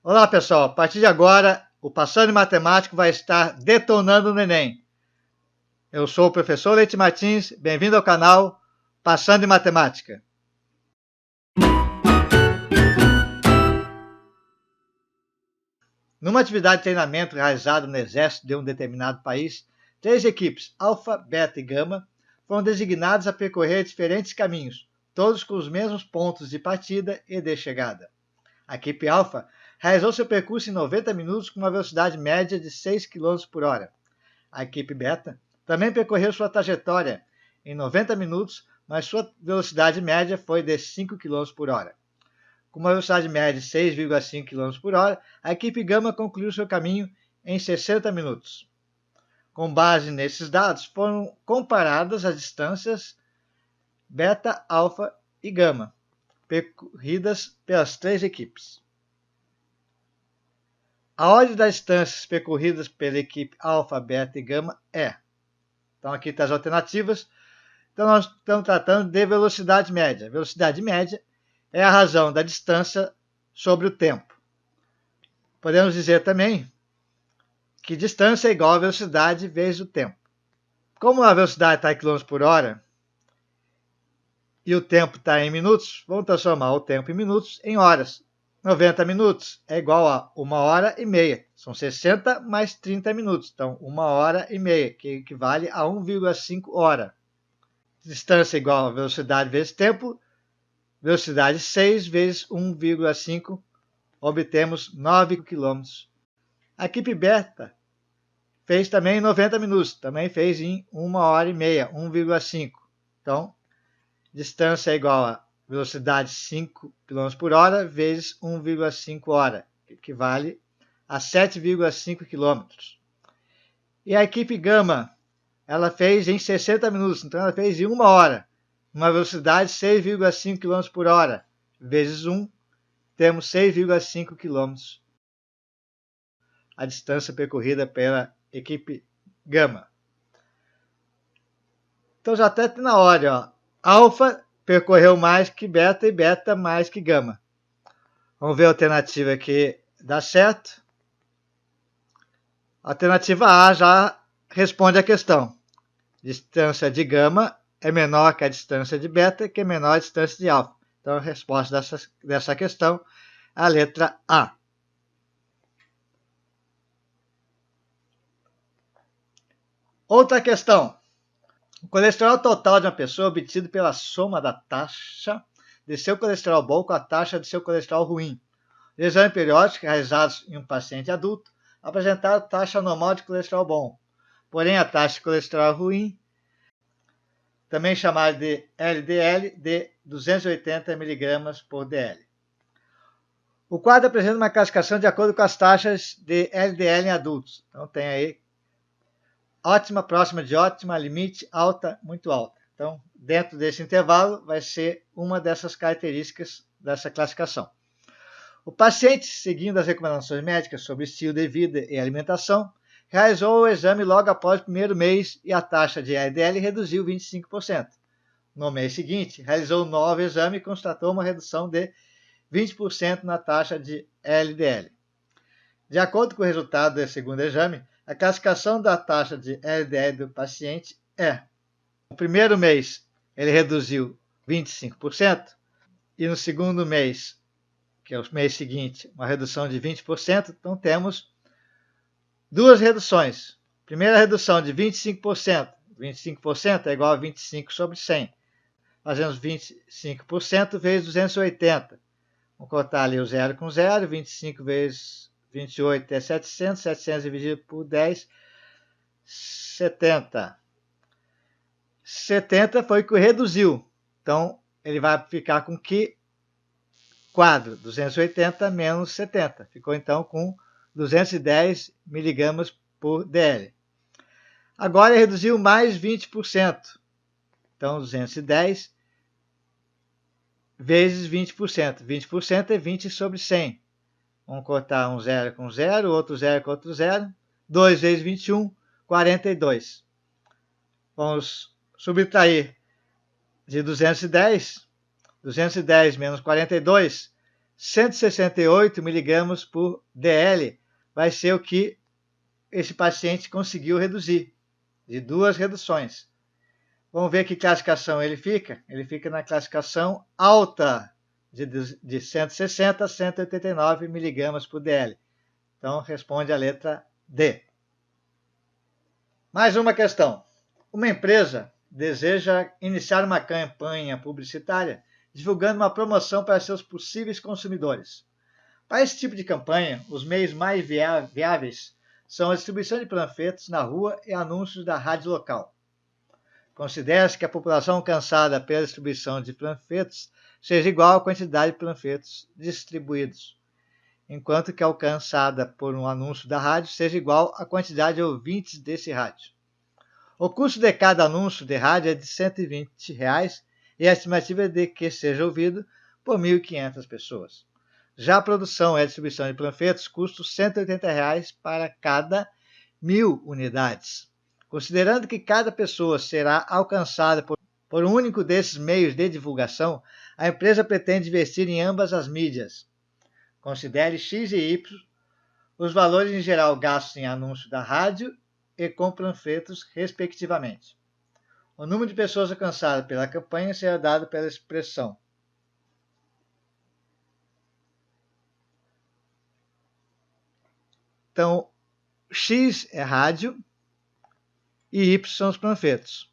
Olá, pessoal. A partir de agora, o Passando em Matemática vai estar detonando no Enem. Eu sou o professor Leite Martins. Bem-vindo ao canal Passando em Matemática. Numa atividade de treinamento realizada no exército de um determinado país, 3 equipes, Alfa, Beta e Gama, foram designadas a percorrer diferentes caminhos, todos com os mesmos pontos de partida e de chegada. A equipe Alfa realizou seu percurso em 90 minutos com uma velocidade média de 6 km por hora. A equipe Beta também percorreu sua trajetória em 90 minutos, mas sua velocidade média foi de 5 km por hora. Com uma velocidade média de 6,5 km por hora, a equipe Gama concluiu seu caminho em 60 minutos. Com base nesses dados, foram comparadas as distâncias Beta, Alfa e Gama, percorridas pelas 3 equipes. A ordem das distâncias percorridas pela equipe Alfa, Beta e Gama é. Então, aqui está as alternativas. Então, nós estamos tratando de velocidade média. Velocidade média é a razão da distância sobre o tempo. Podemos dizer também que distância é igual a velocidade vezes o tempo. Como a velocidade está em km por hora e o tempo está em minutos, vamos transformar o tempo em minutos em horas. 90 minutos é igual a 1 hora e meia. São 60 mais 30 minutos. Então, 1 hora e meia, que equivale a 1,5 hora. Distância igual a velocidade vezes tempo. Velocidade 6 vezes 1,5. Obtemos 9 km. A equipe Beta fez também em 90 minutos. Também fez em 1 hora e meia, 1,5. Então, distância é igual a velocidade 5 km por hora vezes 1,5 hora, que equivale a 7,5 km. E a equipe Gama, ela fez em 60 minutos, então ela fez em 1 hora, uma velocidade 6,5 km por hora, vezes 1, temos 6,5 km. A distância percorrida pela equipe Gama. Então já até na ordem, ó. Alfa percorreu mais que Beta e Beta mais que Gama. Vamos ver a alternativa que dá certo. A alternativa A já responde a questão. Distância de Gama é menor que a distância de Beta, que é menor a distância de Alfa. Então a resposta dessa questão é a letra A. Outra questão. O colesterol total de uma pessoa é obtido pela soma da taxa de seu colesterol bom com a taxa de seu colesterol ruim. Os exames periódicos realizados em um paciente adulto apresentaram taxa normal de colesterol bom. Porém, a taxa de colesterol ruim, também chamada de LDL, de 280 mg por dl. O quadro apresenta uma classificação de acordo com as taxas de LDL em adultos. Então, tem aí ótima, próxima de ótima, limite, alta, muito alta. Então, dentro desse intervalo, vai ser uma dessas características dessa classificação. O paciente, seguindo as recomendações médicas sobre estilo de vida e alimentação, realizou o exame logo após o primeiro mês e a taxa de LDL reduziu 25%. No mês seguinte, realizou um novo exame e constatou uma redução de 20% na taxa de LDL. De acordo com o resultado do segundo exame, a classificação da taxa de LDL do paciente é: no primeiro mês ele reduziu 25%, e no segundo mês, que é o mês seguinte, uma redução de 20%. Então temos duas reduções. Primeira redução de 25%. 25% é igual a 25 sobre 100. Fazemos 25% vezes 280. Vamos cortar ali o zero com zero. 25 vezes 28 é 700, 700 dividido por 10, 70. 70 foi o que reduziu. Então, ele vai ficar com que quadro? 280 menos 70. Ficou, então, com 210 mg por dl. Agora, ele reduziu mais 20%. Então, 210 vezes 20%. 20% é 20 sobre 100. Vamos cortar um zero com zero, outro zero com outro zero. 2 vezes 21, 42. Vamos subtrair de 210. 210 menos 42 168 miligramas por dl vai ser o que esse paciente conseguiu reduzir, de 2 reduções. Vamos ver que classificação ele fica. Ele fica na classificação alta, de 160 a 189 miligramas por dl. Então, responde a letra D. Mais uma questão. Uma empresa deseja iniciar uma campanha publicitária divulgando uma promoção para seus possíveis consumidores. Para esse tipo de campanha, os meios mais viáveis são a distribuição de panfletos na rua e anúncios da rádio local. Considera-se que a população alcançada pela distribuição de panfletos seja igual à quantidade de panfletos distribuídos, enquanto que a alcançada por um anúncio da rádio seja igual à quantidade de ouvintes desse rádio. O custo de cada anúncio de rádio é de R$ 120 e a estimativa é de que seja ouvido por 1.500 pessoas. Já a produção e a distribuição de panfletos custam R$ 180 para cada 1.000 unidades. Considerando que cada pessoa será alcançada por um único desses meios de divulgação, a empresa pretende investir em ambas as mídias. Considere X e Y os valores em geral gastos em anúncio da rádio e com panfletos, respectivamente. O número de pessoas alcançadas pela campanha será dado pela expressão. Então, X é rádio e Y são os panfletos.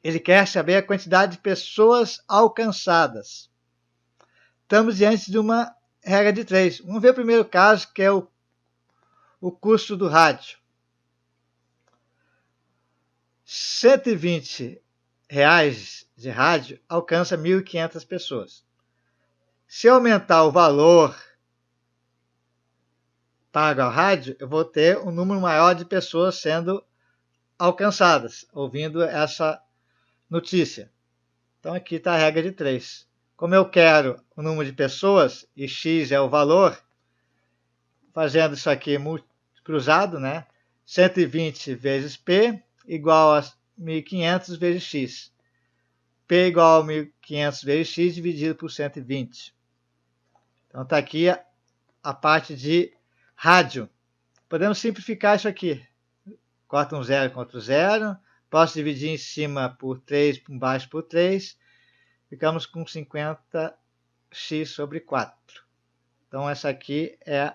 Ele quer saber a quantidade de pessoas alcançadas. Estamos diante de uma regra de 3. Vamos ver o primeiro caso, que é o custo do rádio. R$ 120 de rádio alcança 1.500 pessoas. Se eu aumentar o valor pago ao rádio, eu vou ter um número maior de pessoas sendo alcançadas, ouvindo essa notícia. Então aqui está a regra de 3. Como eu quero o número de pessoas, e X é o valor, fazendo isso aqui cruzado, né? 120 vezes P igual a 1.500 vezes X. P igual a 1.500 vezes X dividido por 120. Então está aqui a parte de rádio. Podemos simplificar isso aqui. Corta um zero contra o zero. Posso dividir em cima por 3, embaixo por 3. Ficamos com 50x sobre 4. Então essa aqui é...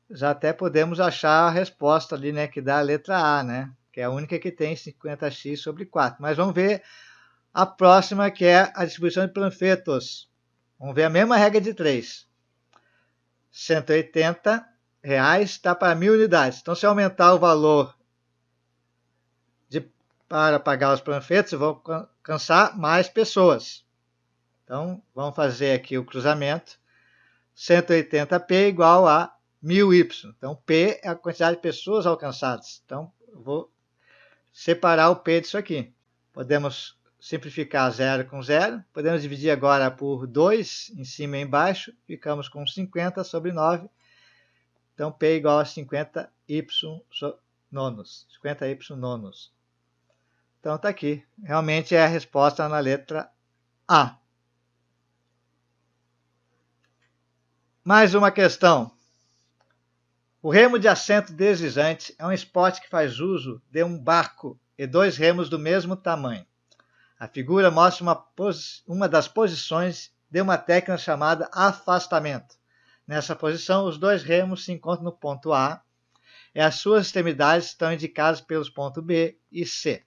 Já até podemos achar a resposta ali, né? Que dá a letra A, né? Que é a única que tem 50x sobre 4. Mas vamos ver a próxima, que é a distribuição de panfletos. Vamos ver a mesma regra de 3. R$ 180 está para 1.000 unidades. Então, se aumentar o valor para pagar os panfletos, eu vou alcançar mais pessoas. Então, vamos fazer aqui o cruzamento. 180p igual a 1.000y. Então, P é a quantidade de pessoas alcançadas. Então, eu vou separar o P disso aqui. Podemos simplificar 0 com 0. Podemos dividir agora por 2, em cima e embaixo. Ficamos com 50 sobre 9. Então, P igual a 50y nonos. 50y nonos. Então, está aqui. Realmente é a resposta na letra A. Mais uma questão. O remo de assento deslizante é um esporte que faz uso de um barco e 2 remos do mesmo tamanho. A figura mostra uma das posições de uma técnica chamada afastamento. Nessa posição, os 2 remos se encontram no ponto A e as suas extremidades estão indicadas pelos pontos B e C.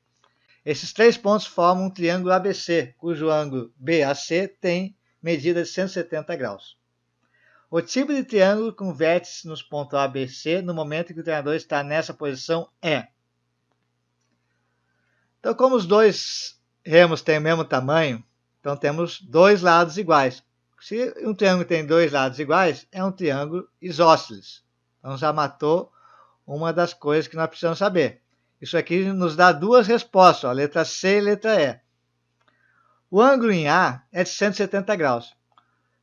Esses 3 pontos formam um triângulo ABC, cujo ângulo BAC tem medida de 170 graus. O tipo de triângulo com vértices nos pontos A, B e C no momento em que o treinador está nessa posição é... Então, como os 2 remos têm o mesmo tamanho, então temos 2 lados iguais. Se um triângulo tem 2 lados iguais, é um triângulo isósceles. Então, já matou uma das coisas que nós precisamos saber. Isso aqui nos dá 2 respostas, ó, letra C e letra E. O ângulo em A é de 170 graus.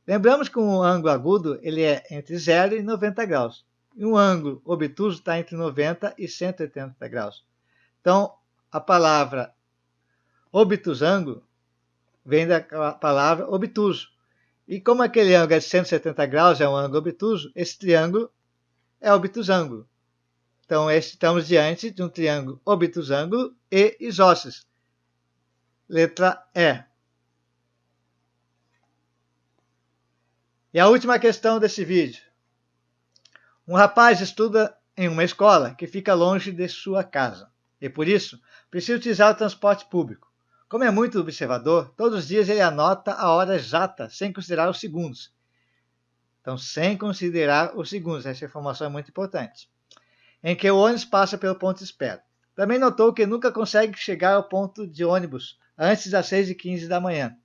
Lembramos que um ângulo agudo ele é entre 0 e 90 graus. E um ângulo obtuso está entre 90 e 180 graus. Então, a palavra obtusângulo vem da palavra obtuso. E como aquele ângulo é de 170 graus, é um ângulo obtuso, esse triângulo é obtusângulo. Então, estamos diante de um triângulo obtusângulo e isósceles. Letra E. E a última questão desse vídeo. Um rapaz estuda em uma escola que fica longe de sua casa e, por isso, precisa utilizar o transporte público. Como é muito observador, todos os dias ele anota a hora exata, sem considerar os segundos. Então, sem considerar os segundos, essa informação é muito importante. Em que o ônibus passa pelo ponto de espera. Também notou que nunca consegue chegar ao ponto de ônibus antes das 6h15 da manhã.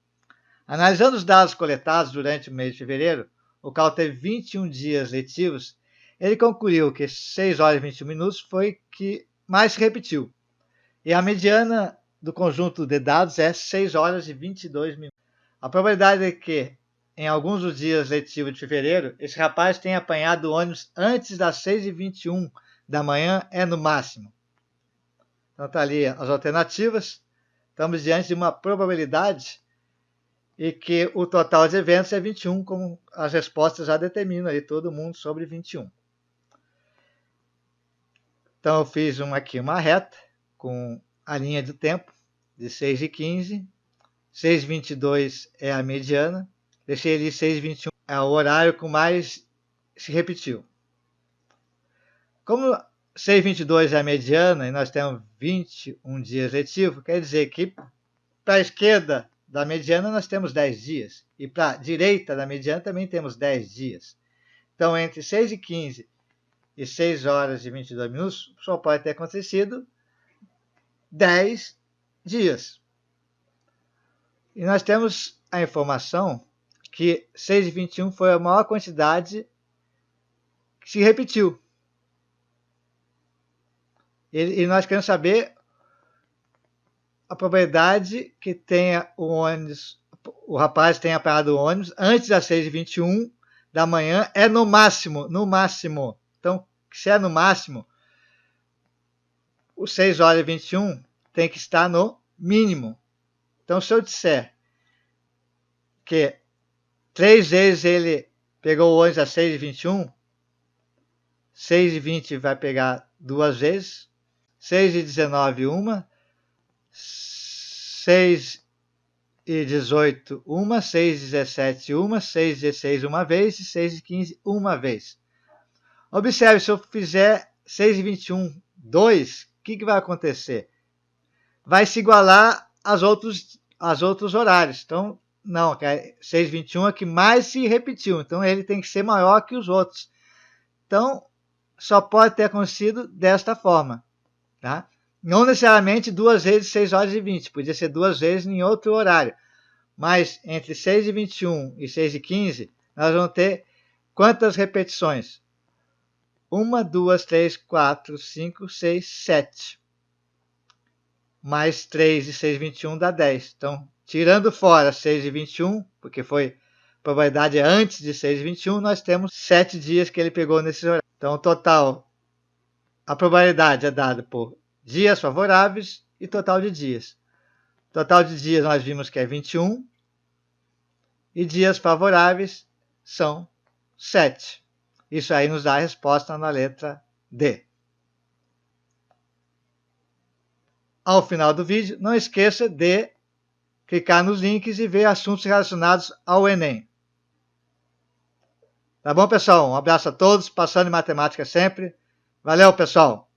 Analisando os dados coletados durante o mês de fevereiro, o qual teve 21 dias letivos, ele concluiu que 6 horas e 21 minutos foi que mais se repetiu. E a mediana do conjunto de dados é 6 horas e 22 minutos. A probabilidade é que, em alguns dos dias letivos de fevereiro, esse rapaz tenha apanhado o ônibus antes das 6h21 da manhã é no máximo. Então está ali as alternativas. Estamos diante de uma probabilidade e que o total de eventos é 21, como as respostas já determinam aí todo mundo sobre 21. Então eu fiz aqui uma reta com a linha do tempo de 6h15, 6h22 é a mediana, deixei ali 6h21, é o horário que mais se repetiu. Como 6h22 é a mediana e nós temos 21 dias letivos, quer dizer que para a esquerda da mediana nós temos 10 dias e para a direita da mediana também temos 10 dias. Então, entre 6h15 e 6 horas e 22 minutos, só pode ter acontecido 10 dias. E nós temos a informação que 6h21 foi a maior quantidade que se repetiu. E nós queremos saber a probabilidade que tenha o rapaz tenha parado o ônibus antes das 6h21 da manhã é no máximo. Então, se é no máximo, os 6 horas e 21 tem que estar no mínimo. Então, se eu disser que 3 vezes ele pegou o ônibus às 6h21, 6h20 vai pegar 2 vezes, 6h19 uma, 6h18 uma, 6h17 uma, 6h16 uma vez e 6h15 uma vez. Observe, se eu fizer 6h21, 2, o que vai acontecer? Vai se igualar aos outros horários. Então, não, 6h21 é que mais se repetiu. Então, ele tem que ser maior que os outros. Então, só pode ter acontecido desta forma. Tá? Não necessariamente 2 vezes 6 horas e 20. Podia ser 2 vezes em outro horário. Mas entre 6h21 e 6h15, nós vamos ter quantas repetições? 1, 2, 3, 4, 5, 6, 7. Mais 3 e 6h21 dá 10. Então, tirando fora 6h21, porque foi probabilidade antes de 6h21, nós temos 7 dias que ele pegou nesse horário. Então, o total, a probabilidade é dada por dias favoráveis e total de dias. Total de dias nós vimos que é 21 e dias favoráveis são 7. Isso aí nos dá a resposta na letra D. Ao final do vídeo, não esqueça de clicar nos links e ver assuntos relacionados ao Enem. Tá bom, pessoal? Um abraço a todos, passando em matemática sempre. Valeu, pessoal!